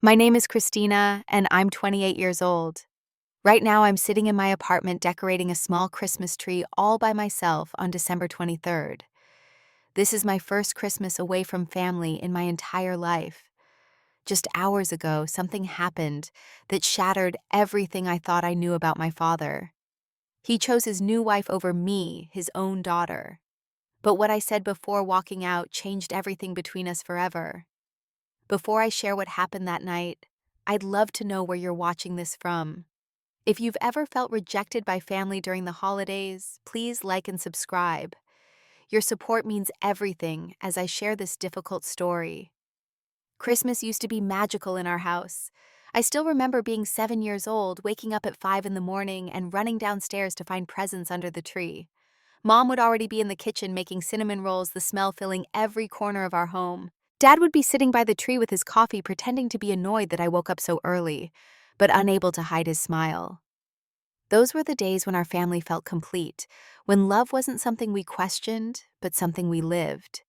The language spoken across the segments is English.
My name is Christina, and I'm 28 years old. Right now, I'm sitting in my apartment decorating a small Christmas tree all by myself on December 23rd. This is my first Christmas away from family in my entire life. Just hours ago, something happened that shattered everything I thought I knew about my father. He chose his new wife over me, his own daughter. But what I said before walking out changed everything between us forever. Before I share what happened that night, I'd love to know where you're watching this from. If you've ever felt rejected by family during the holidays, please like and subscribe. Your support means everything as I share this difficult story. Christmas used to be magical in our house. I still remember being 7 years old, waking up at 5 in the morning and running downstairs to find presents under the tree. Mom would already be in the kitchen making cinnamon rolls, the smell filling every corner of our home. Dad would be sitting by the tree with his coffee, pretending to be annoyed that I woke up so early, but unable to hide his smile. Those were the days when our family felt complete, when love wasn't something we questioned, but something we lived.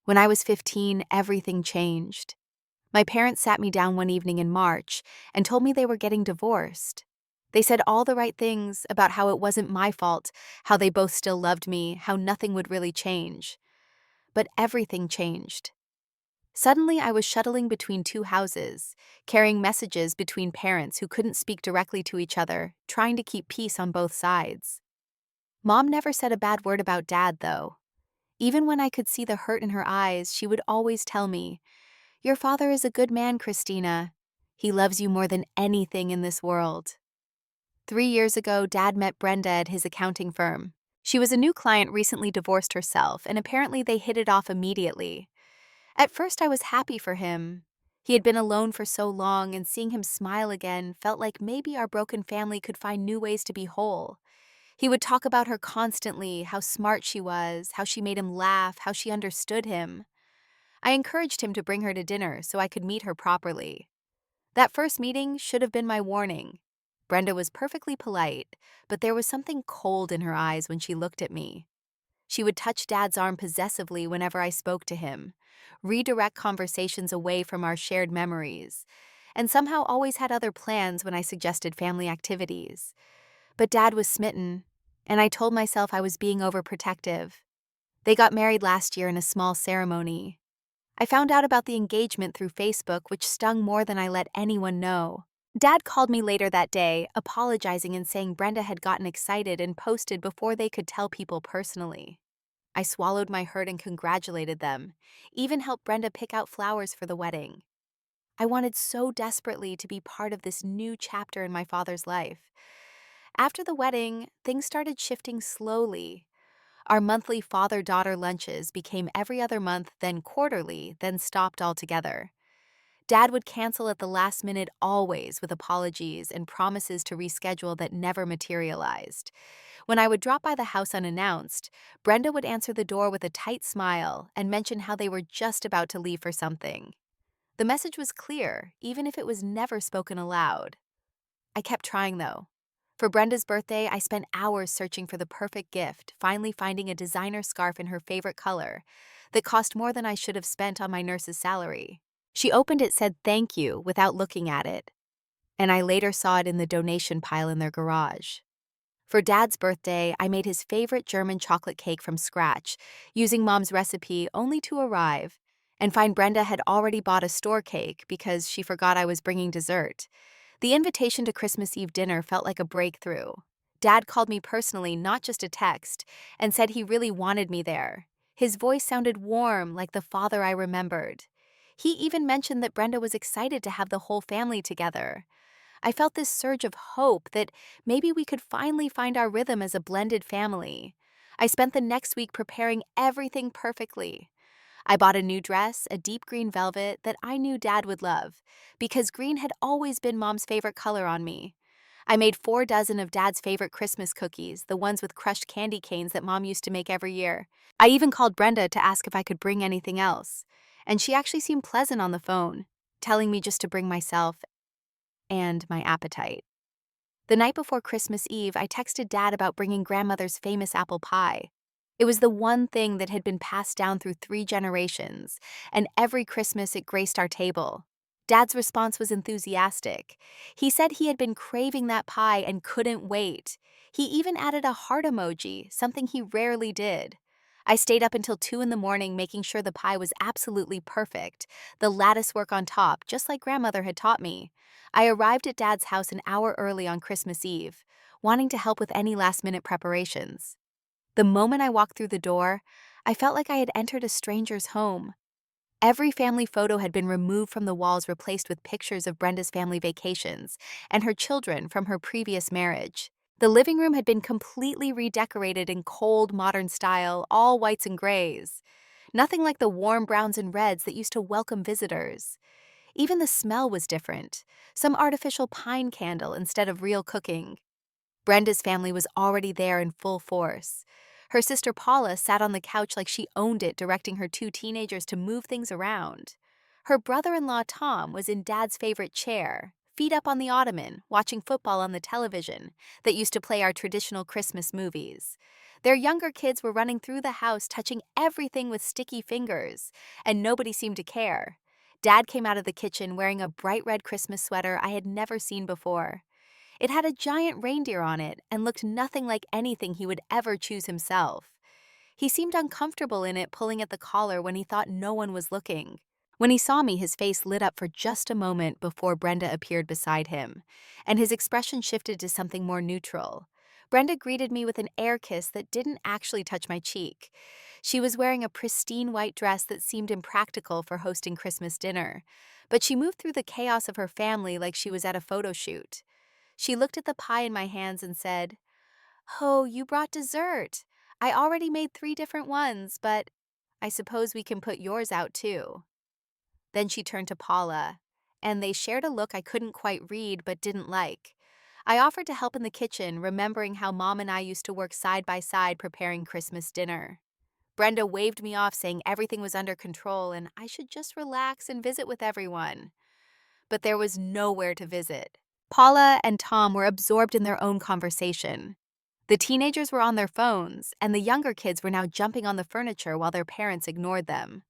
When I was 15, everything changed. My parents sat me down one evening in March and told me they were getting divorced. They said all the right things about how it wasn't my fault, how they both still loved me, how nothing would really change. But everything changed. Suddenly, I was shuttling between two houses, carrying messages between parents who couldn't speak directly to each other, trying to keep peace on both sides. Mom never said a bad word about Dad, though. Even when I could see the hurt in her eyes, she would always tell me, "Your father is a good man, Christina. He loves you more than anything in this world." 3 years ago, Dad met Brenda at his accounting firm. She was a new client recently divorced herself, and apparently they hit it off immediately. At first, I was happy for him. He had been alone for so long, and seeing him smile again felt like maybe our broken family could find new ways to be whole. He would talk about her constantly, how smart she was, how she made him laugh, how she understood him. I encouraged him to bring her to dinner so I could meet her properly. That first meeting should have been my warning. Brenda was perfectly polite, but there was something cold in her eyes when she looked at me. She would touch Dad's arm possessively whenever I spoke to him, redirect conversations away from our shared memories, and somehow always had other plans when I suggested family activities. But Dad was smitten, and I told myself I was being overprotective. They got married last year in a small ceremony. I found out about the engagement through Facebook, which stung more than I let anyone know. Dad called me later that day, apologizing and saying Brenda had gotten excited and posted before they could tell people personally. I swallowed my hurt and congratulated them, even helped Brenda pick out flowers for the wedding. I wanted so desperately to be part of this new chapter in my father's life. After the wedding, things started shifting slowly. Our monthly father-daughter lunches became every other month, then quarterly, then stopped altogether. Dad would cancel at the last minute always with apologies and promises to reschedule that never materialized. When I would drop by the house unannounced, Brenda would answer the door with a tight smile and mention how they were just about to leave for something. The message was clear, even if it was never spoken aloud. I kept trying, though. For Brenda's birthday, I spent hours searching for the perfect gift, finally finding a designer scarf in her favorite color that cost more than I should have spent on my nurse's salary. She opened it, said thank you without looking at it, and I later saw it in the donation pile in their garage. For Dad's birthday, I made his favorite German chocolate cake from scratch, using Mom's recipe only to arrive and find Brenda had already bought a store cake because she forgot I was bringing dessert. The invitation to Christmas Eve dinner felt like a breakthrough. Dad called me personally, not just a text, and said he really wanted me there. His voice sounded warm, like the father I remembered. He even mentioned that Brenda was excited to have the whole family together. I felt this surge of hope that maybe we could finally find our rhythm as a blended family. I spent the next week preparing everything perfectly. I bought a new dress, a deep green velvet that I knew Dad would love, because green had always been Mom's favorite color on me. I made 4 dozen of Dad's favorite Christmas cookies, the ones with crushed candy canes that Mom used to make every year. I even called Brenda to ask if I could bring anything else, and she actually seemed pleasant on the phone, telling me just to bring myself and my appetite. The night before Christmas Eve, I texted Dad about bringing grandmother's famous apple pie. It was the one thing that had been passed down through 3 generations, and every Christmas it graced our table. Dad's response was enthusiastic. He said he had been craving that pie and couldn't wait. He even added a heart emoji, something he rarely did. I stayed up until 2 in the morning making sure the pie was absolutely perfect, the lattice work on top, just like grandmother had taught me. I arrived at Dad's house an hour early on Christmas Eve, wanting to help with any last-minute preparations. The moment I walked through the door, I felt like I had entered a stranger's home. Every family photo had been removed from the walls, replaced with pictures of Brenda's family vacations and her children from her previous marriage. The living room had been completely redecorated in cold, modern style, all whites and grays. Nothing like the warm browns and reds that used to welcome visitors. Even the smell was different, some artificial pine candle instead of real cooking. Brenda's family was already there in full force. Her sister Paula sat on the couch like she owned it, directing her two teenagers to move things around. Her brother-in-law Tom was in Dad's favorite chair, feet up on the ottoman, watching football on the television that used to play our traditional Christmas movies. Their younger kids were running through the house, touching everything with sticky fingers, and nobody seemed to care. Dad came out of the kitchen wearing a bright red Christmas sweater I had never seen before. It had a giant reindeer on it and looked nothing like anything he would ever choose himself. He seemed uncomfortable in it, pulling at the collar when he thought no one was looking. When he saw me, his face lit up for just a moment before Brenda appeared beside him, and his expression shifted to something more neutral. Brenda greeted me with an air kiss that didn't actually touch my cheek. She was wearing a pristine white dress that seemed impractical for hosting Christmas dinner, but she moved through the chaos of her family like she was at a photo shoot. She looked at the pie in my hands and said, "Oh, you brought dessert. I already made 3 different ones, but I suppose we can put yours out too." Then she turned to Paula, and they shared a look I couldn't quite read but didn't like. I offered to help in the kitchen, remembering how Mom and I used to work side by side preparing Christmas dinner. Brenda waved me off, saying everything was under control and I should just relax and visit with everyone. But there was nowhere to visit. Paula and Tom were absorbed in their own conversation. The teenagers were on their phones, and the younger kids were now jumping on the furniture while their parents ignored them.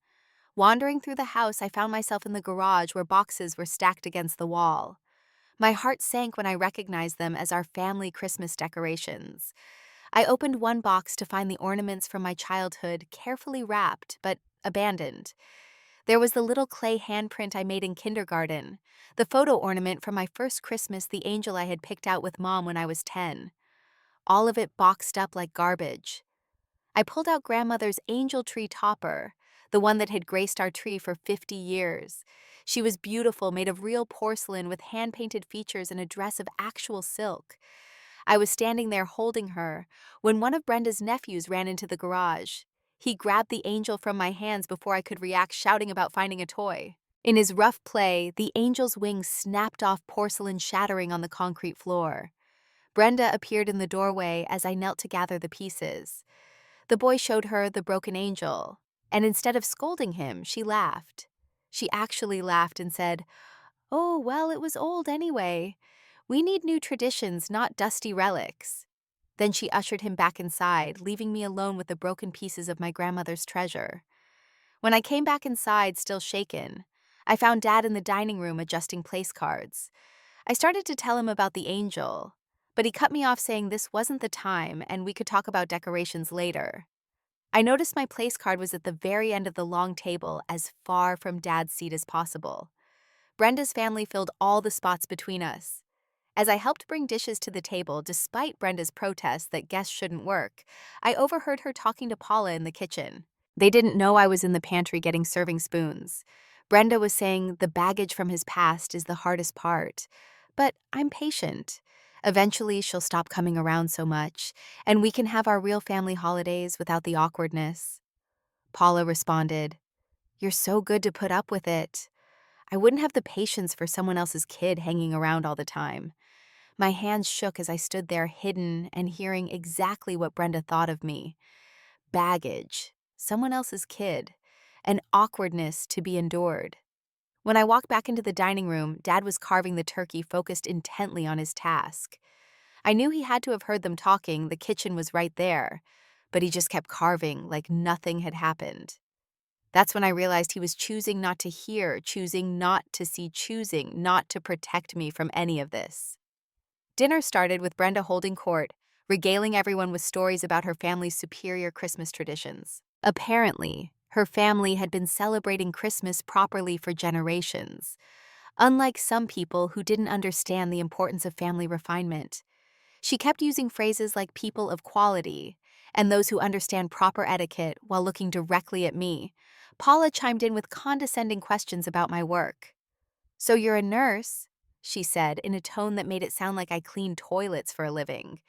Wandering through the house, I found myself in the garage where boxes were stacked against the wall. My heart sank when I recognized them as our family Christmas decorations. I opened one box to find the ornaments from my childhood, carefully wrapped but abandoned. There was the little clay handprint I made in kindergarten, the photo ornament from my first Christmas, the angel I had picked out with Mom when I was 10. All of it boxed up like garbage. I pulled out grandmother's angel tree topper, the one that had graced our tree for 50 years. She was beautiful, made of real porcelain with hand-painted features and a dress of actual silk. I was standing there holding her when one of Brenda's nephews ran into the garage. He grabbed the angel from my hands before I could react, shouting about finding a toy. In his rough play, the angel's wings snapped off, porcelain shattering on the concrete floor. Brenda appeared in the doorway as I knelt to gather the pieces. The boy showed her the broken angel, and instead of scolding him, she laughed. She actually laughed and said, "Oh, well, it was old anyway. We need new traditions, not dusty relics." Then she ushered him back inside, leaving me alone with the broken pieces of my grandmother's treasure. When I came back inside, still shaken, I found Dad in the dining room adjusting place cards. I started to tell him about the angel, but he cut me off, saying this wasn't the time and we could talk about decorations later. I noticed my place card was at the very end of the long table, as far from Dad's seat as possible. Brenda's family filled all the spots between us. As I helped bring dishes to the table, despite Brenda's protests that guests shouldn't work, I overheard her talking to Paula in the kitchen. They didn't know I was in the pantry getting serving spoons. Brenda was saying the baggage from his past is the hardest part. But I'm patient. Eventually, she'll stop coming around so much, and we can have our real family holidays without the awkwardness. Paula responded, "You're so good to put up with it. I wouldn't have the patience for someone else's kid hanging around all the time." My hands shook as I stood there hidden and hearing exactly what Brenda thought of me. Baggage, someone else's kid, and awkwardness to be endured. When I walked back into the dining room, Dad was carving the turkey, focused intently on his task. I knew he had to have heard them talking, the kitchen was right there, but he just kept carving like nothing had happened. That's when I realized he was choosing not to hear, choosing not to see, choosing not to protect me from any of this. Dinner started with Brenda holding court, regaling everyone with stories about her family's superior Christmas traditions. Apparently, her family had been celebrating Christmas properly for generations, unlike some people who didn't understand the importance of family refinement. She kept using phrases like people of quality and those who understand proper etiquette while looking directly at me. Paula chimed in with condescending questions about my work. "So you're a nurse?" she said in a tone that made it sound like I cleaned toilets for a living.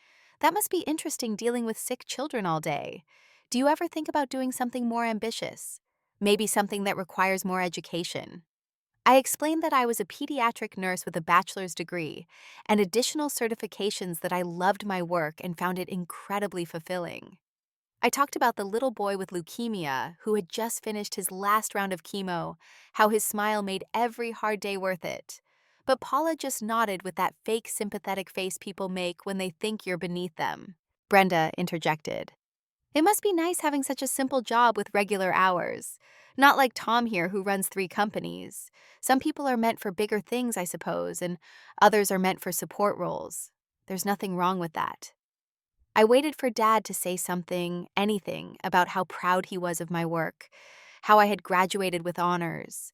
"That must be interesting dealing with sick children all day. Do you ever think about doing something more ambitious? Maybe something that requires more education?" I explained that I was a pediatric nurse with a bachelor's degree and additional certifications, that I loved my work and found it incredibly fulfilling. I talked about the little boy with leukemia who had just finished his last round of chemo, how his smile made every hard day worth it. But Paula just nodded with that fake sympathetic face people make when they think you're beneath them. Brenda interjected, "It must be nice having such a simple job with regular hours. Not like Tom here who runs 3 companies. Some people are meant for bigger things, I suppose, and others are meant for support roles. There's nothing wrong with that." I waited for Dad to say something, anything, about how proud he was of my work, how I had graduated with honors,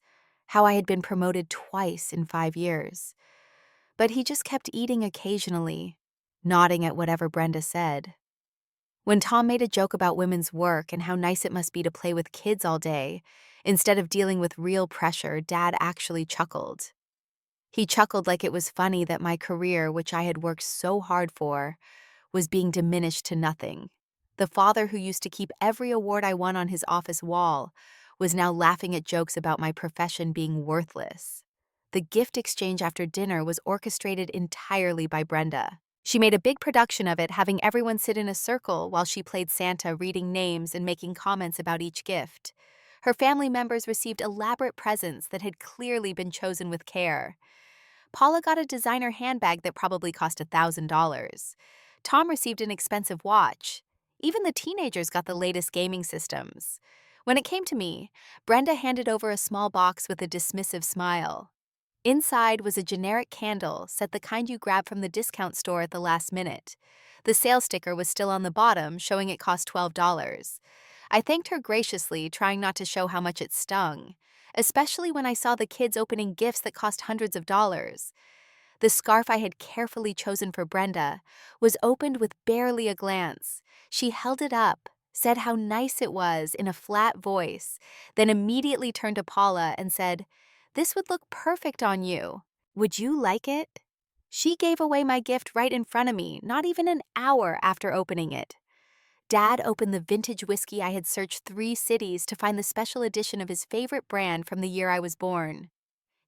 how I had been promoted twice in 5 years. But he just kept eating occasionally, nodding at whatever Brenda said. When Tom made a joke about women's work and how nice it must be to play with kids all day, instead of dealing with real pressure, Dad actually chuckled. He chuckled like it was funny that my career, which I had worked so hard for, was being diminished to nothing. The father who used to keep every award I won on his office wall was now laughing at jokes about my profession being worthless. The gift exchange after dinner was orchestrated entirely by Brenda. She made a big production of it, having everyone sit in a circle while she played Santa, reading names and making comments about each gift. Her family members received elaborate presents that had clearly been chosen with care. Paula got a designer handbag that probably cost $1,000. Tom received an expensive watch. Even the teenagers got the latest gaming systems. When it came to me, Brenda handed over a small box with a dismissive smile. Inside was a generic candle, set the kind you grab from the discount store at the last minute. The sale sticker was still on the bottom, showing it cost $12. I thanked her graciously, trying not to show how much it stung, especially when I saw the kids opening gifts that cost hundreds of dollars. The scarf I had carefully chosen for Brenda was opened with barely a glance. She held it up, said how nice it was in a flat voice, then immediately turned to Paula and said, "This would look perfect on you. Would you like it?" She gave away my gift right in front of me, not even an hour after opening it. Dad opened the vintage whiskey I had searched 3 cities to find, the special edition of his favorite brand from the year I was born.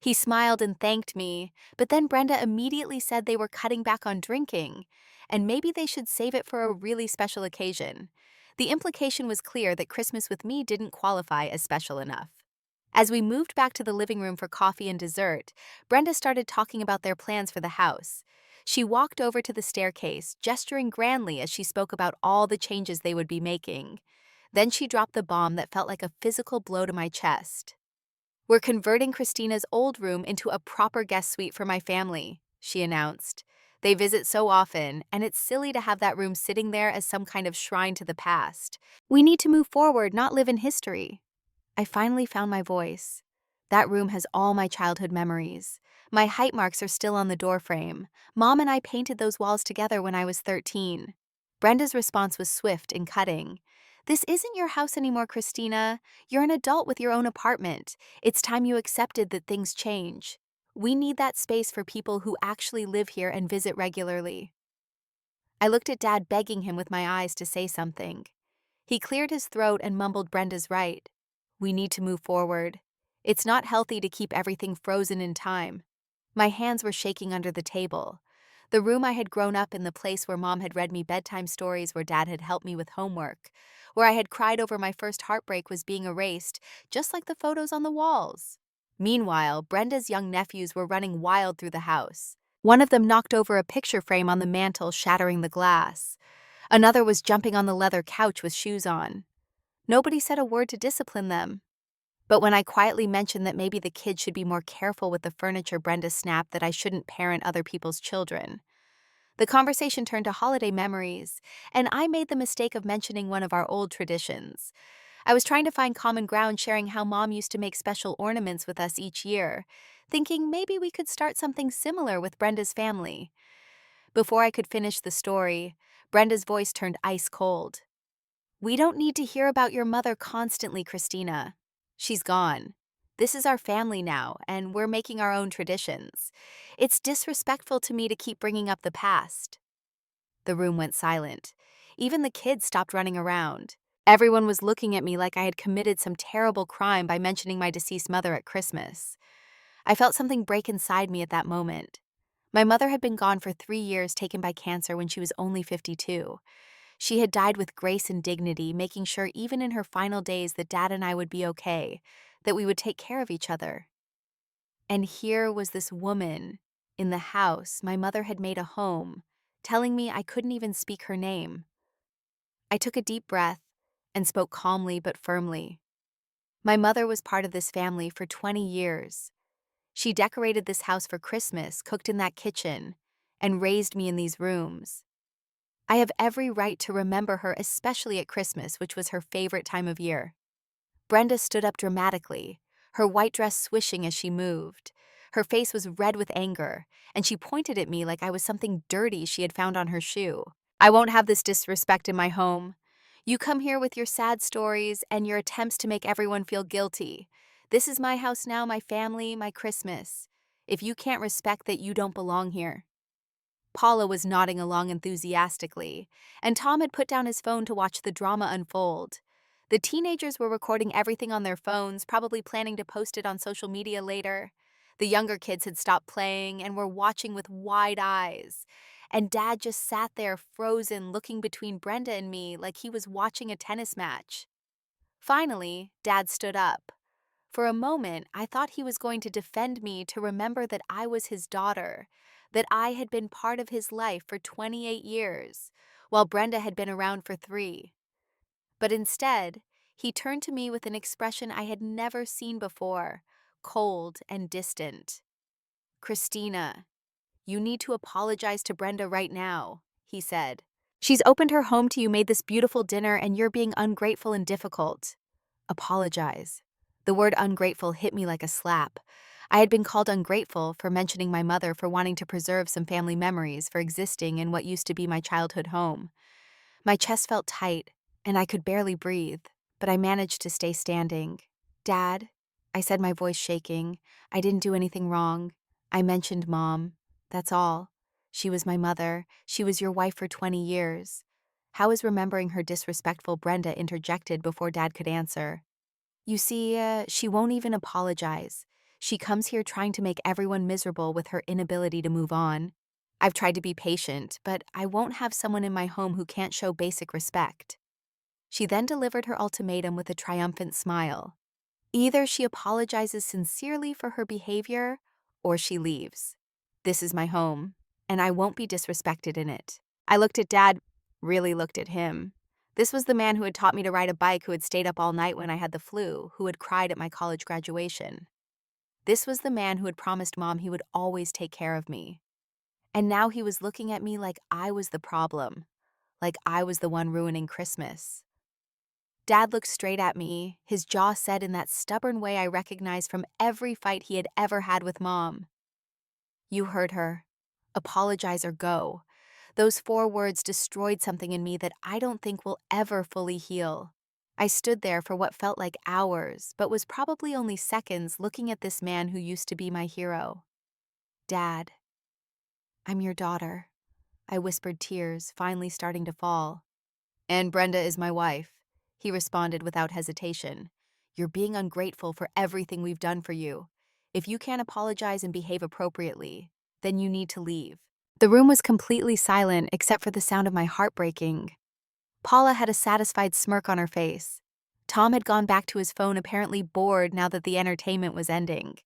He smiled and thanked me, but then Brenda immediately said they were cutting back on drinking, and maybe they should save it for a really special occasion. The implication was clear that Christmas with me didn't qualify as special enough. As we moved back to the living room for coffee and dessert, Brenda started talking about their plans for the house. She walked over to the staircase, gesturing grandly as she spoke about all the changes they would be making. Then she dropped the bomb that felt like a physical blow to my chest. "We're converting Christina's old room into a proper guest suite for my family," she announced. "They visit so often, and it's silly to have that room sitting there as some kind of shrine to the past. We need to move forward, not live in history." I finally found my voice. That room has all my childhood memories. My height marks are still on the doorframe. Mom and I painted those walls together when I was 13. Brenda's response was swift and cutting. "This isn't your house anymore, Christina. You're an adult with your own apartment. It's time you accepted that things change. We need that space for people who actually live here and visit regularly." I looked at Dad, begging him with my eyes to say something. He cleared his throat and mumbled Brenda's right. "We need to move forward. It's not healthy to keep everything frozen in time." My hands were shaking under the table. The room I had grown up in, the place where Mom had read me bedtime stories, where Dad had helped me with homework, where I had cried over my first heartbreak, was being erased, just like the photos on the walls. Meanwhile, Brenda's young nephews were running wild through the house. One of them knocked over a picture frame on the mantel, shattering the glass. Another was jumping on the leather couch with shoes on. Nobody said a word to discipline them. But when I quietly mentioned that maybe the kids should be more careful with the furniture, Brenda snapped that I shouldn't parent other people's children. The conversation turned to holiday memories, and I made the mistake of mentioning one of our old traditions. I was trying to find common ground, sharing how Mom used to make special ornaments with us each year, thinking maybe we could start something similar with Brenda's family. Before I could finish the story, Brenda's voice turned ice cold. "We don't need to hear about your mother constantly, Christina. She's gone. This is our family now, and we're making our own traditions. It's disrespectful to me to keep bringing up the past." The room went silent. Even the kids stopped running around. Everyone was looking at me like I had committed some terrible crime by mentioning my deceased mother at Christmas. I felt something break inside me at that moment. My mother had been gone for 3 years, taken by cancer when she was only 52. She had died with grace and dignity, making sure even in her final days that Dad and I would be okay, that we would take care of each other. And here was this woman in the house my mother had made a home, telling me I couldn't even speak her name. I took a deep breath and spoke calmly but firmly. My mother was part of this family for 20 years. She decorated this house for Christmas, cooked in that kitchen, and raised me in these rooms. I have every right to remember her, especially at Christmas, which was her favorite time of year. Brenda stood up dramatically, her white dress swishing as she moved. Her face was red with anger, and she pointed at me like I was something dirty she had found on her shoe. "I won't have this disrespect in my home. You come here with your sad stories and your attempts to make everyone feel guilty. This is my house now, my family, my Christmas. If you can't respect that, you don't belong here." Paula was nodding along enthusiastically, and Tom had put down his phone to watch the drama unfold. The teenagers were recording everything on their phones, probably planning to post it on social media later. The younger kids had stopped playing and were watching with wide eyes. And Dad just sat there frozen, looking between Brenda and me like he was watching a tennis match. Finally, Dad stood up. For a moment, I thought he was going to defend me, to remember that I was his daughter, that I had been part of his life for 28 years, while Brenda had been around for 3. But instead, he turned to me with an expression I had never seen before, cold and distant. "Christina, you need to apologize to Brenda right now," he said. "She's opened her home to you, made this beautiful dinner, and you're being ungrateful and difficult. Apologize." The word ungrateful hit me like a slap. I had been called ungrateful for mentioning my mother, for wanting to preserve some family memories, for existing in what used to be my childhood home. My chest felt tight, and I could barely breathe, but I managed to stay standing. "Dad," I said, my voice shaking, "I didn't do anything wrong. I mentioned Mom. That's all. She was my mother. She was your wife for 20 years. How is remembering her disrespectful?" Brenda interjected before Dad could answer. "You see, she won't even apologize. She comes here trying to make everyone miserable with her inability to move on. I've tried to be patient, but I won't have someone in my home who can't show basic respect." She then delivered her ultimatum with a triumphant smile. "Either she apologizes sincerely for her behavior, or she leaves. This is my home, and I won't be disrespected in it." I looked at Dad, really looked at him. This was the man who had taught me to ride a bike, who had stayed up all night when I had the flu, who had cried at my college graduation. This was the man who had promised Mom he would always take care of me. And now he was looking at me like I was the problem, like I was the one ruining Christmas. Dad looked straight at me, his jaw set in that stubborn way I recognized from every fight he had ever had with Mom. "You heard her. Apologize or go." Those 4 words destroyed something in me that I don't think will ever fully heal. I stood there for what felt like hours, but was probably only seconds, looking at this man who used to be my hero. "Dad, I'm your daughter," I whispered, tears finally starting to fall. "And Brenda is my wife," he responded without hesitation. "You're being ungrateful for everything we've done for you. If you can't apologize and behave appropriately, then you need to leave." The room was completely silent except for the sound of my heart breaking. Paula had a satisfied smirk on her face. Tom had gone back to his phone, apparently bored now that the entertainment was ending.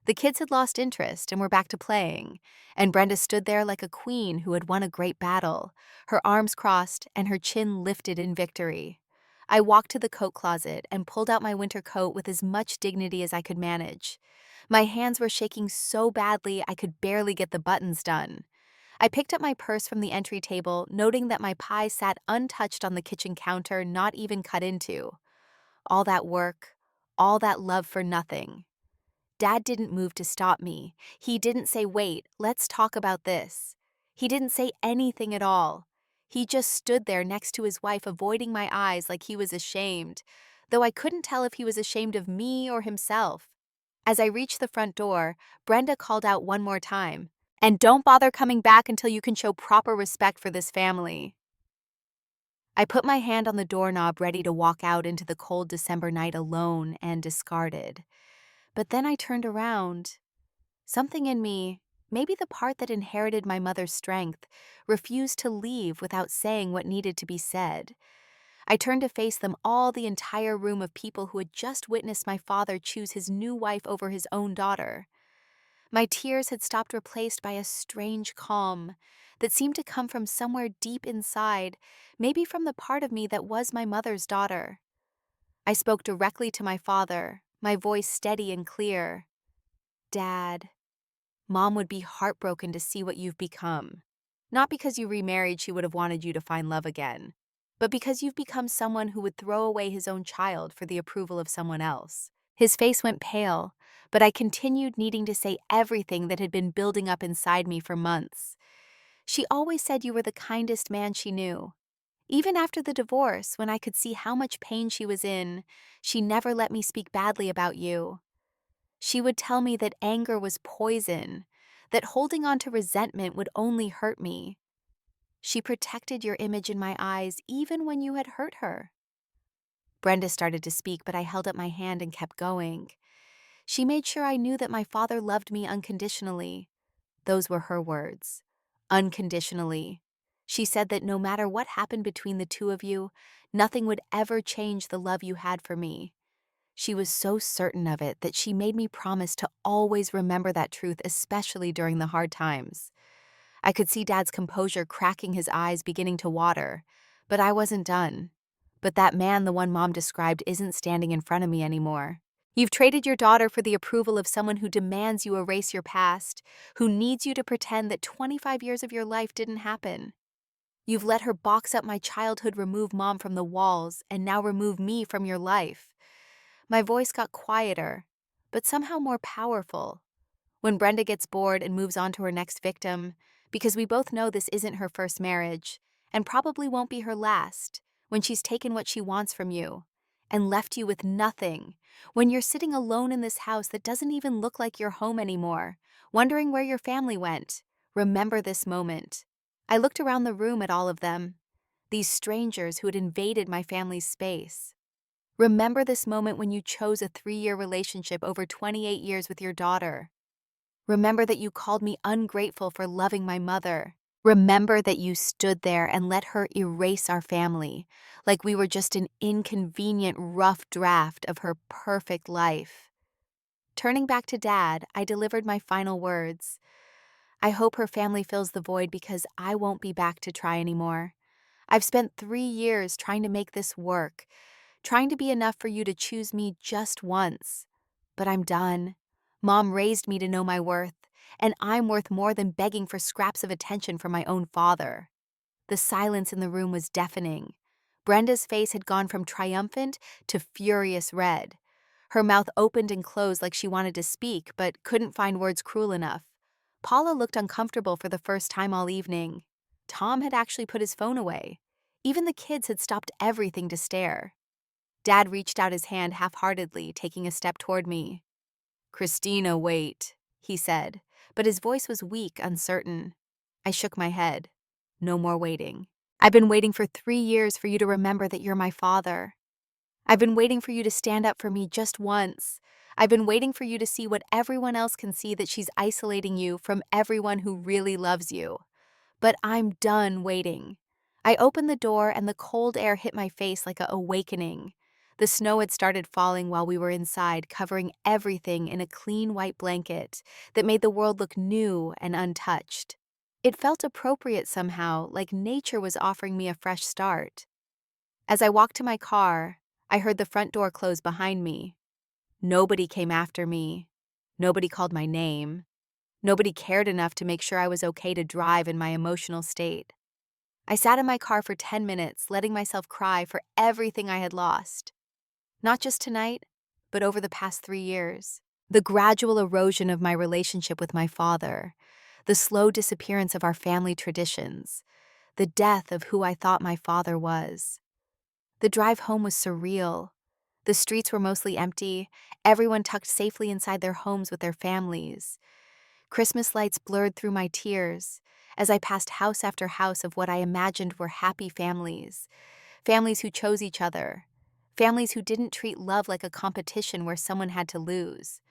The kids had lost interest and were back to playing, and Brenda stood there like a queen who had won a great battle, her arms crossed and her chin lifted in victory. I walked to the coat closet and pulled out my winter coat with as much dignity as I could manage. My hands were shaking so badly I could barely get the buttons done. I picked up my purse from the entry table, noting that my pie sat untouched on the kitchen counter, not even cut into. All that work, all that love for nothing. Dad didn't move to stop me. He didn't say, "Wait, let's talk about this." He didn't say anything at all. He just stood there next to his wife, avoiding my eyes like he was ashamed, though I couldn't tell if he was ashamed of me or himself. As I reached the front door, Brenda called out one more time, "And don't bother coming back until you can show proper respect for this family." I put my hand on the doorknob, ready to walk out into the cold December night alone and discarded. But then I turned around. Something in me, maybe the part that inherited my mother's strength, refused to leave without saying what needed to be said. I turned to face them all, the entire room of people who had just witnessed my father choose his new wife over his own daughter. My tears had stopped, replaced by a strange calm that seemed to come from somewhere deep inside, maybe from the part of me that was my mother's daughter. I spoke directly to my father, my voice steady and clear. "Dad, Mom would be heartbroken to see what you've become. Not because you remarried, she would have wanted you to find love again, but because you've become someone who would throw away his own child for the approval of someone else." His face went pale, but I continued, needing to say everything that had been building up inside me for months. "She always said you were the kindest man she knew. Even after the divorce, when I could see how much pain she was in, she never let me speak badly about you. She would tell me that anger was poison, that holding on to resentment would only hurt me. She protected your image in my eyes even when you had hurt her." Brenda started to speak, but I held up my hand and kept going. "She made sure I knew that my father loved me unconditionally." Those were her words. Unconditionally. She said that no matter what happened between the two of you, nothing would ever change the love you had for me. She was so certain of it that she made me promise to always remember that truth, especially during the hard times. I could see Dad's composure cracking, his eyes beginning to water, but I wasn't done. "But that man, the one Mom described, isn't standing in front of me anymore. You've traded your daughter for the approval of someone who demands you erase your past, who needs you to pretend that 25 years of your life didn't happen. You've let her box up my childhood, remove Mom from the walls, and now remove me from your life." My voice got quieter, but somehow more powerful. "When Brenda gets bored and moves on to her next victim, because we both know this isn't her first marriage, and probably won't be her last, when she's taken what she wants from you, and left you with nothing, when you're sitting alone in this house that doesn't even look like your home anymore, wondering where your family went, remember this moment." I looked around the room at all of them, these strangers who had invaded my family's space. "Remember this moment when you chose a 3-year relationship over 28 years with your daughter. Remember that you called me ungrateful for loving my mother. Remember that you stood there and let her erase our family, like we were just an inconvenient, rough draft of her perfect life." Turning back to Dad, I delivered my final words. "I hope her family fills the void, because I won't be back to try anymore. I've spent 3 years trying to make this work, trying to be enough for you to choose me just once. But I'm done. Mom raised me to know my worth, and I'm worth more than begging for scraps of attention from my own father." The silence in the room was deafening. Brenda's face had gone from triumphant to furious red. Her mouth opened and closed like she wanted to speak, but couldn't find words cruel enough. Paula looked uncomfortable for the first time all evening. Tom had actually put his phone away. Even the kids had stopped everything to stare. Dad reached out his hand half-heartedly, taking a step toward me. "Christina, wait," he said, but his voice was weak, uncertain. I shook my head. "No more waiting. I've been waiting for 3 years for you to remember that you're my father. I've been waiting for you to stand up for me just once. I've been waiting for you to see what everyone else can see, that she's isolating you from everyone who really loves you. But I'm done waiting." I opened the door and the cold air hit my face like a awakening. The snow had started falling while we were inside, covering everything in a clean white blanket that made the world look new and untouched. It felt appropriate somehow, like nature was offering me a fresh start. As I walked to my car, I heard the front door close behind me. Nobody came after me. Nobody called my name. Nobody cared enough to make sure I was okay to drive in my emotional state. I sat in my car for 10 minutes, letting myself cry for everything I had lost. Not just tonight, but over the past 3 years. The gradual erosion of my relationship with my father, the slow disappearance of our family traditions, the death of who I thought my father was. The drive home was surreal. The streets were mostly empty, everyone tucked safely inside their homes with their families. Christmas lights blurred through my tears as I passed house after house of what I imagined were happy families. Families who chose each other. Families who didn't treat love like a competition where someone had to lose.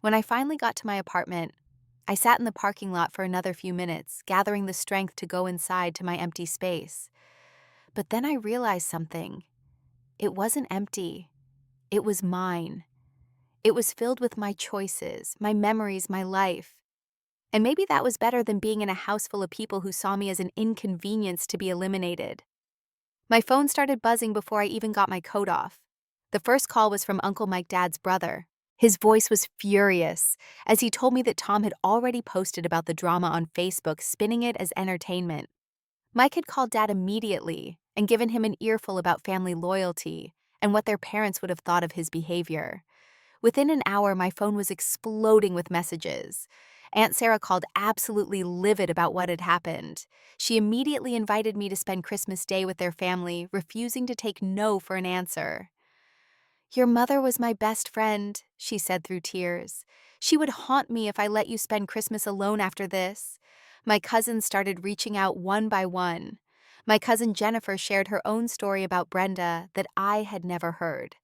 When I finally got to my apartment, I sat in the parking lot for another few minutes, gathering the strength to go inside to my empty space. But then I realized something. It wasn't empty. It was mine. It was filled with my choices, my memories, my life. And maybe that was better than being in a house full of people who saw me as an inconvenience to be eliminated. My phone started buzzing before I even got my coat off. The first call was from Uncle Mike, Dad's brother. His voice was furious as he told me that Tom had already posted about the drama on Facebook, spinning it as entertainment. Mike had called Dad immediately and given him an earful about family loyalty and what their parents would have thought of his behavior. Within an hour, my phone was exploding with messages. Aunt Sarah called absolutely livid about what had happened. She immediately invited me to spend Christmas Day with their family, refusing to take no for an answer. "Your mother was my best friend," she said through tears. "She would haunt me if I let you spend Christmas alone after this." My cousins started reaching out one by one. My cousin Jennifer shared her own story about Brenda that I had never heard.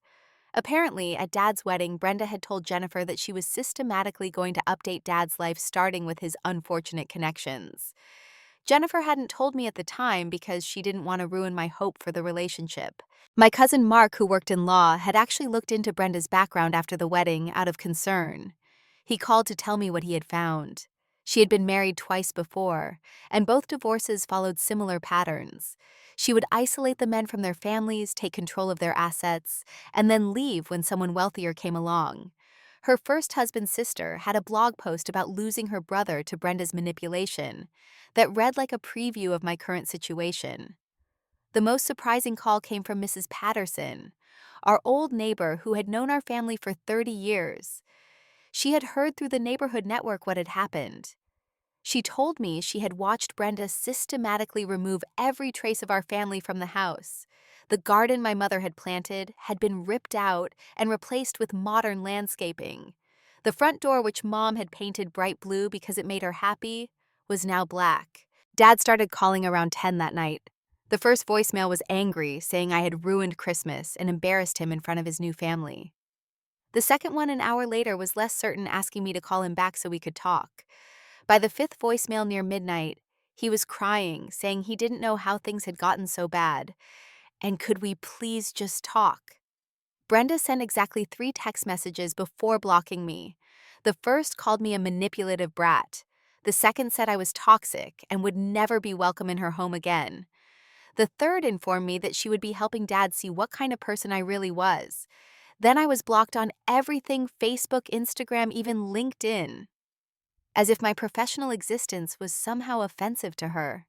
Apparently, at Dad's wedding, Brenda had told Jennifer that she was systematically going to update Dad's life, starting with his unfortunate connections. Jennifer hadn't told me at the time because she didn't want to ruin my hope for the relationship. My cousin Mark, who worked in law, had actually looked into Brenda's background after the wedding out of concern. He called to tell me what he had found. She had been married twice before, and both divorces followed similar patterns. She would isolate the men from their families, take control of their assets, and then leave when someone wealthier came along. Her first husband's sister had a blog post about losing her brother to Brenda's manipulation that read like a preview of my current situation. The most surprising call came from Mrs. Patterson, our old neighbor who had known our family for 30 years. She had heard through the neighborhood network what had happened. She told me she had watched Brenda systematically remove every trace of our family from the house. The garden my mother had planted had been ripped out and replaced with modern landscaping. The front door, which Mom had painted bright blue because it made her happy, was now black. Dad started calling around 10 that night. The first voicemail was angry, saying I had ruined Christmas and embarrassed him in front of his new family. The second one an hour later was less certain, asking me to call him back so we could talk. By the fifth voicemail near midnight, he was crying, saying he didn't know how things had gotten so bad, and could we please just talk? Brenda sent exactly 3 text messages before blocking me. The first called me a manipulative brat. The second said I was toxic and would never be welcome in her home again. The third informed me that she would be helping Dad see what kind of person I really was. Then I was blocked on everything: Facebook, Instagram, even LinkedIn. As if my professional existence was somehow offensive to her.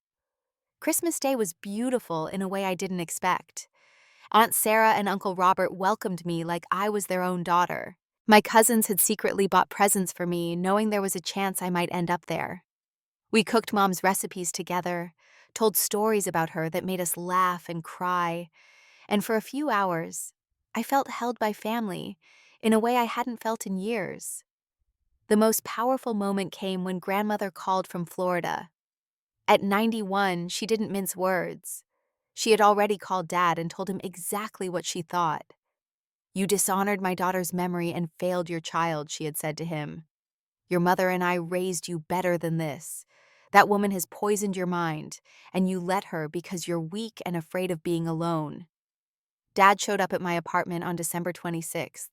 Christmas Day was beautiful in a way I didn't expect. Aunt Sarah and Uncle Robert welcomed me like I was their own daughter. My cousins had secretly bought presents for me, knowing there was a chance I might end up there. We cooked Mom's recipes together, told stories about her that made us laugh and cry, and for a few hours, I felt held by family in a way I hadn't felt in years. The most powerful moment came when Grandmother called from Florida. At 91, she didn't mince words. She had already called Dad and told him exactly what she thought. "You dishonored my daughter's memory and failed your child," she had said to him. "Your mother and I raised you better than this. That woman has poisoned your mind, and you let her because you're weak and afraid of being alone." Dad showed up at my apartment on December 26th.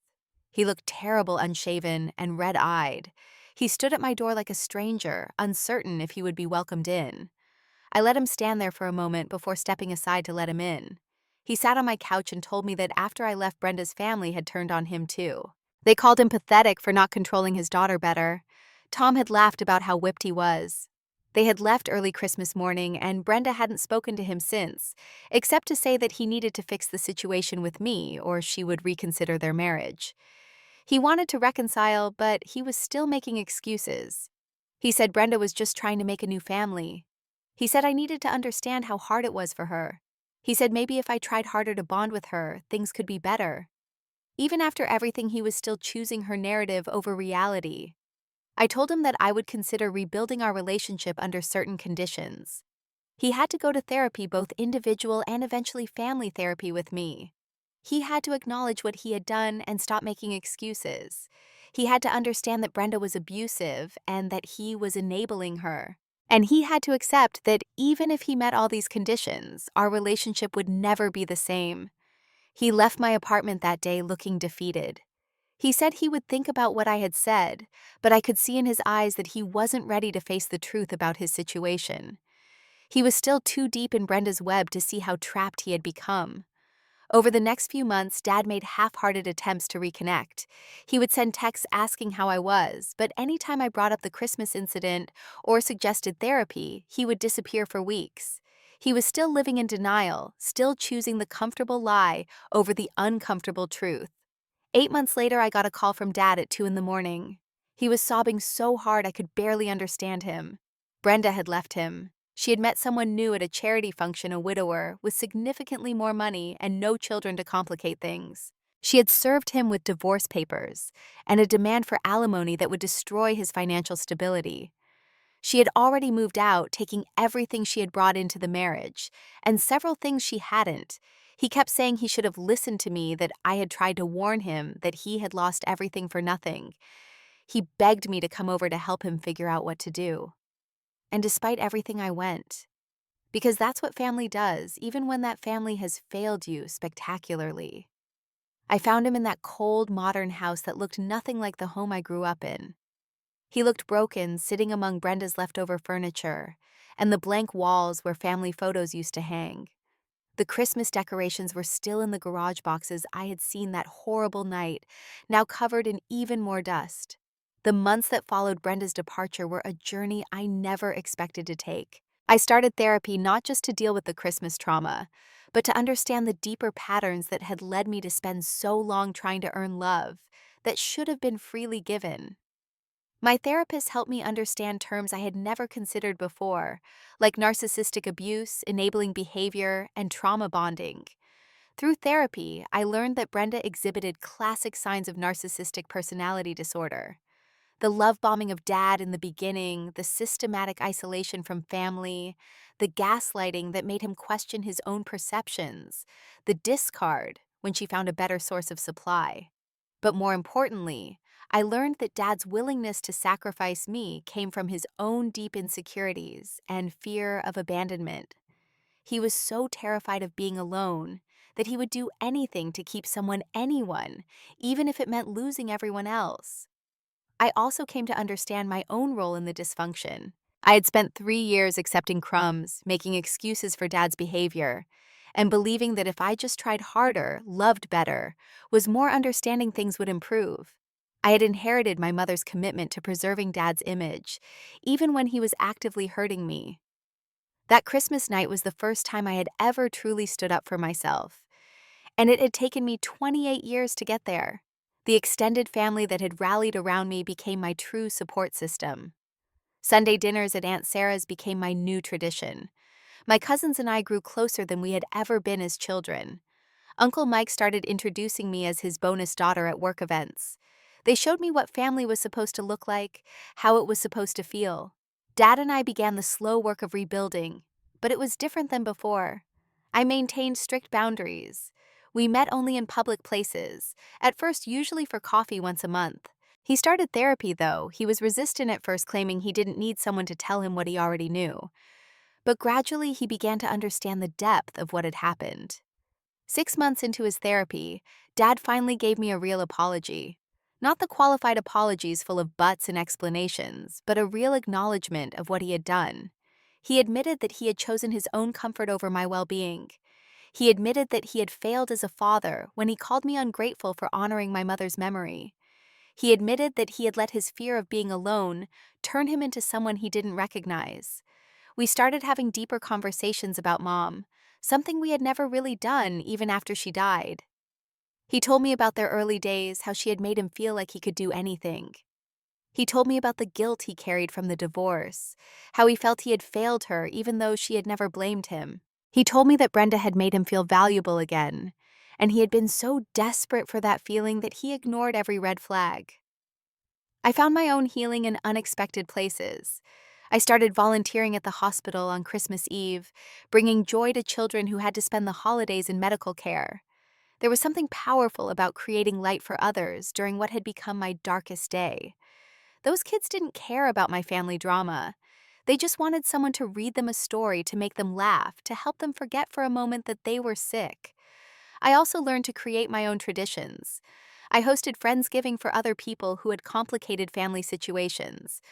He looked terrible, unshaven, and red-eyed. He stood at my door like a stranger, uncertain if he would be welcomed in. I let him stand there for a moment before stepping aside to let him in. He sat on my couch and told me that after I left, Brenda's family had turned on him too. They called him pathetic for not controlling his daughter better. Tom had laughed about how whipped he was. They had left early Christmas morning, and Brenda hadn't spoken to him since, except to say that he needed to fix the situation with me or she would reconsider their marriage. He wanted to reconcile, but he was still making excuses. He said Brenda was just trying to make a new family. He said I needed to understand how hard it was for her. He said maybe if I tried harder to bond with her, things could be better. Even after everything, he was still choosing her narrative over reality. I told him that I would consider rebuilding our relationship under certain conditions. He had to go to therapy, both individual and eventually family therapy with me. He had to acknowledge what he had done and stop making excuses. He had to understand that Brenda was abusive and that he was enabling her. And he had to accept that even if he met all these conditions, our relationship would never be the same. He left my apartment that day looking defeated. He said he would think about what I had said, but I could see in his eyes that he wasn't ready to face the truth about his situation. He was still too deep in Brenda's web to see how trapped he had become. Over the next few months, Dad made half-hearted attempts to reconnect. He would send texts asking how I was, but anytime I brought up the Christmas incident or suggested therapy, he would disappear for weeks. He was still living in denial, still choosing the comfortable lie over the uncomfortable truth. 8 months later, I got a call from Dad at 2 in the morning. He was sobbing so hard I could barely understand him. Brenda had left him. She had met someone new at a charity function, a widower, with significantly more money and no children to complicate things. She had served him with divorce papers and a demand for alimony that would destroy his financial stability. She had already moved out, taking everything she had brought into the marriage, and several things she hadn't. He kept saying he should have listened to me, that I had tried to warn him that he had lost everything for nothing. He begged me to come over to help him figure out what to do. And despite everything, I went. Because that's what family does, even when that family has failed you spectacularly. I found him in that cold, modern house that looked nothing like the home I grew up in. He looked broken, sitting among Brenda's leftover furniture and the blank walls where family photos used to hang. The Christmas decorations were still in the garage boxes I had seen that horrible night, now covered in even more dust. The months that followed Brenda's departure were a journey I never expected to take. I started therapy not just to deal with the Christmas trauma, but to understand the deeper patterns that had led me to spend so long trying to earn love that should have been freely given. My therapist helped me understand terms I had never considered before, like narcissistic abuse, enabling behavior, and trauma bonding. Through therapy, I learned that Brenda exhibited classic signs of narcissistic personality disorder. The love bombing of Dad in the beginning, the systematic isolation from family, the gaslighting that made him question his own perceptions, the discard when she found a better source of supply. But more importantly, I learned that Dad's willingness to sacrifice me came from his own deep insecurities and fear of abandonment. He was so terrified of being alone that he would do anything to keep anyone, even if it meant losing everyone else. I also came to understand my own role in the dysfunction. I had spent 3 years accepting crumbs, making excuses for Dad's behavior, and believing that if I just tried harder, loved better, was more understanding, things would improve. I had inherited my mother's commitment to preserving Dad's image, even when he was actively hurting me. That Christmas night was the first time I had ever truly stood up for myself, and it had taken me 28 years to get there. The extended family that had rallied around me became my true support system. Sunday dinners at Aunt Sarah's became my new tradition. My cousins and I grew closer than we had ever been as children. Uncle Mike started introducing me as his bonus daughter at work events. They showed me what family was supposed to look like, how it was supposed to feel. Dad and I began the slow work of rebuilding, but it was different than before. I maintained strict boundaries. We met only in public places, at first usually for coffee once a month. He started therapy, though. He was resistant at first, claiming he didn't need someone to tell him what he already knew. But gradually he began to understand the depth of what had happened. 6 months into his therapy, Dad finally gave me a real apology. Not the qualified apologies full of buts and explanations, but a real acknowledgement of what he had done. He admitted that he had chosen his own comfort over my well-being. He admitted that he had failed as a father when he called me ungrateful for honoring my mother's memory. He admitted that he had let his fear of being alone turn him into someone he didn't recognize. We started having deeper conversations about Mom, something we had never really done even after she died. He told me about their early days, how she had made him feel like he could do anything. He told me about the guilt he carried from the divorce, how he felt he had failed her even though she had never blamed him. He told me that Brenda had made him feel valuable again, and he had been so desperate for that feeling that he ignored every red flag. I found my own healing in unexpected places. I started volunteering at the hospital on Christmas Eve, bringing joy to children who had to spend the holidays in medical care. There was something powerful about creating light for others during what had become my darkest day. Those kids didn't care about my family drama. They just wanted someone to read them a story to make them laugh, to help them forget for a moment that they were sick. I also learned to create my own traditions. I hosted Friendsgiving for other people who had complicated family situations.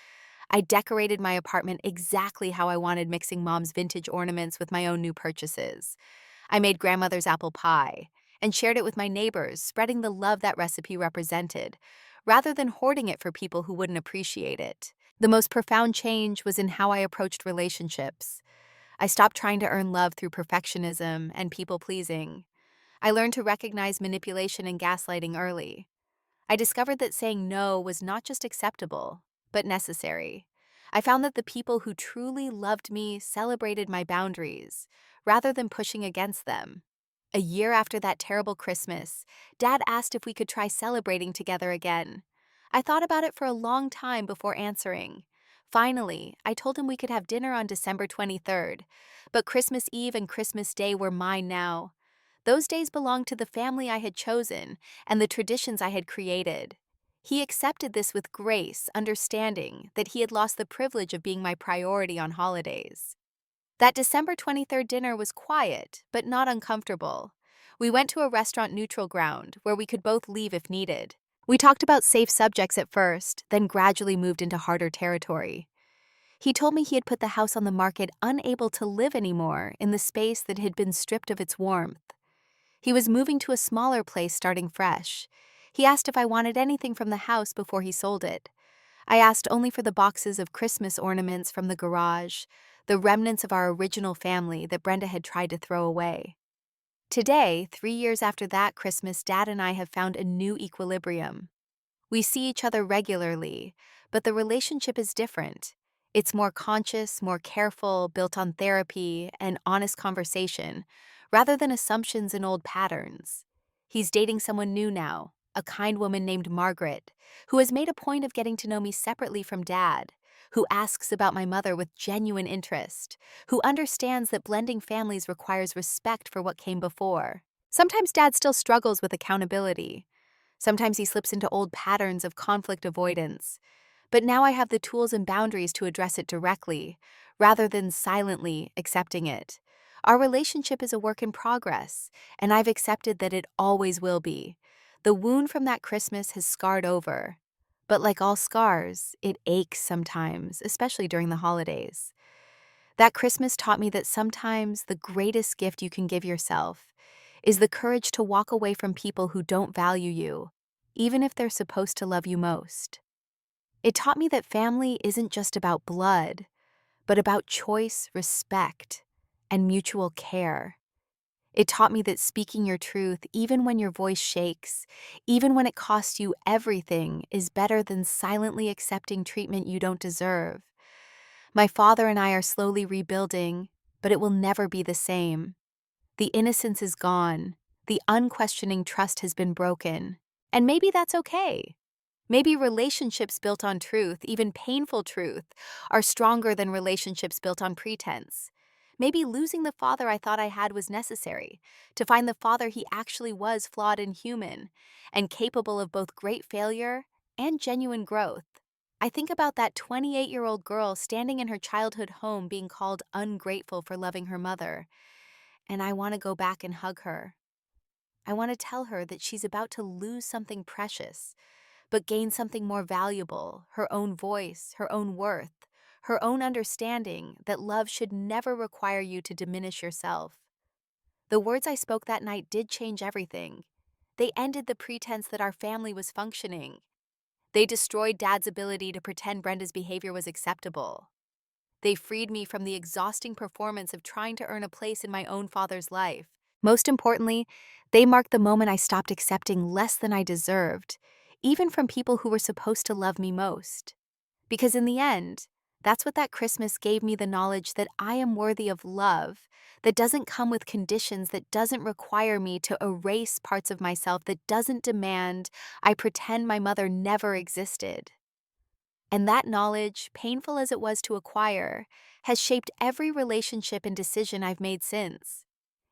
I decorated my apartment exactly how I wanted, mixing Mom's vintage ornaments with my own new purchases. I made grandmother's apple pie and shared it with my neighbors, spreading the love that recipe represented, rather than hoarding it for people who wouldn't appreciate it. The most profound change was in how I approached relationships. I stopped trying to earn love through perfectionism and people-pleasing. I learned to recognize manipulation and gaslighting early. I discovered that saying no was not just acceptable, but necessary. I found that the people who truly loved me celebrated my boundaries, rather than pushing against them. A year after that terrible Christmas, Dad asked if we could try celebrating together again. I thought about it for a long time before answering. Finally, I told him we could have dinner on December 23rd, but Christmas Eve and Christmas Day were mine now. Those days belonged to the family I had chosen and the traditions I had created. He accepted this with grace, understanding that he had lost the privilege of being my priority on holidays. That December 23rd dinner was quiet, but not uncomfortable. We went to a restaurant neutral ground where we could both leave if needed. We talked about safe subjects at first, then gradually moved into harder territory. He told me he had put the house on the market unable to live anymore in the space that had been stripped of its warmth. He was moving to a smaller place starting fresh. He asked if I wanted anything from the house before he sold it. I asked only for the boxes of Christmas ornaments from the garage, the remnants of our original family that Brenda had tried to throw away. Today, 3 years after that Christmas, Dad and I have found a new equilibrium. We see each other regularly, but the relationship is different. It's more conscious, more careful, built on therapy and honest conversation, rather than assumptions and old patterns. He's dating someone new now, a kind woman named Margaret, who has made a point of getting to know me separately from Dad, who asks about my mother with genuine interest, who understands that blending families requires respect for what came before. Sometimes Dad still struggles with accountability. Sometimes he slips into old patterns of conflict avoidance. But now I have the tools and boundaries to address it directly, rather than silently accepting it. Our relationship is a work in progress, and I've accepted that it always will be. The wound from that Christmas has scarred over. But like all scars, it aches sometimes, especially during the holidays. That Christmas taught me that sometimes the greatest gift you can give yourself is the courage to walk away from people who don't value you, even if they're supposed to love you most. It taught me that family isn't just about blood, but about choice, respect, and mutual care. It taught me that speaking your truth, even when your voice shakes, even when it costs you everything, is better than silently accepting treatment you don't deserve. My father and I are slowly rebuilding, but it will never be the same. The innocence is gone. The unquestioning trust has been broken. And maybe that's okay. Maybe relationships built on truth, even painful truth, are stronger than relationships built on pretense. Maybe losing the father I thought I had was necessary, to find the father he actually was, flawed and human, and capable of both great failure and genuine growth. I think about that 28-year-old girl standing in her childhood home being called ungrateful for loving her mother, and I want to go back and hug her. I want to tell her that she's about to lose something precious, but gain something more valuable, her own voice, her own worth, her own understanding that love should never require you to diminish yourself. The words I spoke that night did change everything. They ended the pretense that our family was functioning. They destroyed Dad's ability to pretend Brenda's behavior was acceptable. They freed me from the exhausting performance of trying to earn a place in my own father's life. Most importantly, they marked the moment I stopped accepting less than I deserved, even from people who were supposed to love me most. Because in the end, that's what that Christmas gave me, the knowledge that I am worthy of love, that doesn't come with conditions, that doesn't require me to erase parts of myself, that doesn't demand I pretend my mother never existed. And that knowledge, painful as it was to acquire, has shaped every relationship and decision I've made since.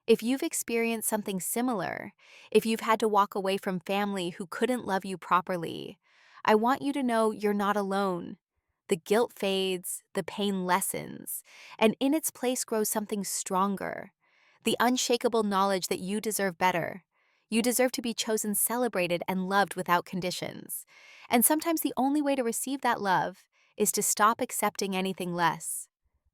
If you've experienced something similar, if you've had to walk away from family who couldn't love you properly, I want you to know you're not alone. The guilt fades, the pain lessens, and in its place grows something stronger. The unshakable knowledge that you deserve better. You deserve to be chosen, celebrated, and loved without conditions. And sometimes the only way to receive that love is to stop accepting anything less.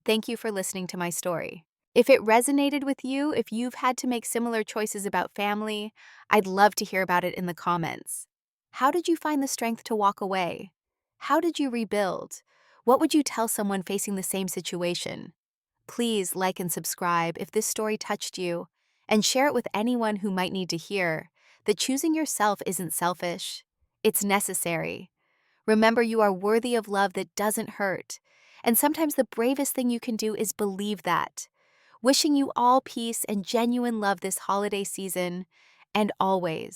Thank you for listening to my story. If it resonated with you, if you've had to make similar choices about family, I'd love to hear about it in the comments. How did you find the strength to walk away? How did you rebuild? What would you tell someone facing the same situation? Please like and subscribe if this story touched you, and share it with anyone who might need to hear that choosing yourself isn't selfish. It's necessary. Remember, you are worthy of love that doesn't hurt. And sometimes the bravest thing you can do is believe that. Wishing you all peace and genuine love this holiday season, and always.